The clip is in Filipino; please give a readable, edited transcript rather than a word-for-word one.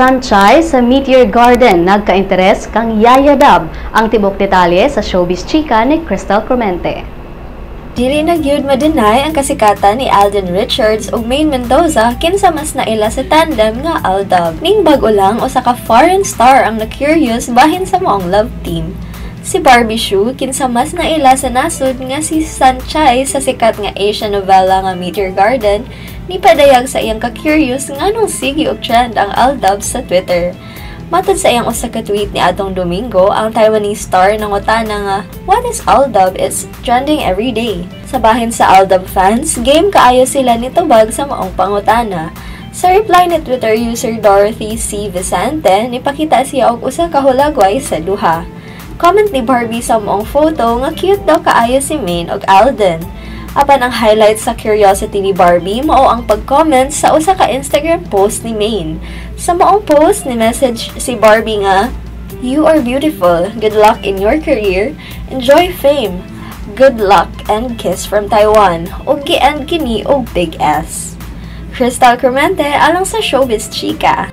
Sunshine sa Meteor Garden, nagka-interes kang Yaya Dub, ang tibok detalye sa Showbiz chika ni Crystal Clemente. Dili na gyud ma-deny ang kasikatan ni Alden Richards ug Maine Mendoza kinsa mas naila sa tandem nga Aldab. Ning bag-o lang usa ka foreign star ang na-curious bahin sa moong love team. Si Barbie Shue kinsa mas naila sa nasod nga si Sunshine sa sikat nga Asian novela nga Meteor Garden ni padayag sa iyang ka-curious nganong sige og trend ang Aldab sa Twitter. Matod sa iyang usa ka tweet ni atong Domingo, ang Taiwanese star nangutana nga, "What is Aldab? It's trending every day." Sa bahin sa Aldab fans, game kaayo sila nitubag sa maong pangutana. Sa reply ni Twitter user Dorothy C. Vicente, nipakita siya og usa ka hulagway sa duha. Comment ni Barbie sa moong photo nga cute daw kaayo si Maine og Alden. Apan ang highlight sa curiosity ni Barbie mao ang pag-comment sa usa ka Instagram post ni Maine. Sa moong post ni message si Barbie nga, "You are beautiful. Good luck in your career. Enjoy fame. Good luck and kiss from Taiwan." Ug gi-end kini og big S. Crystal Clemente alang sa Showbiz chika.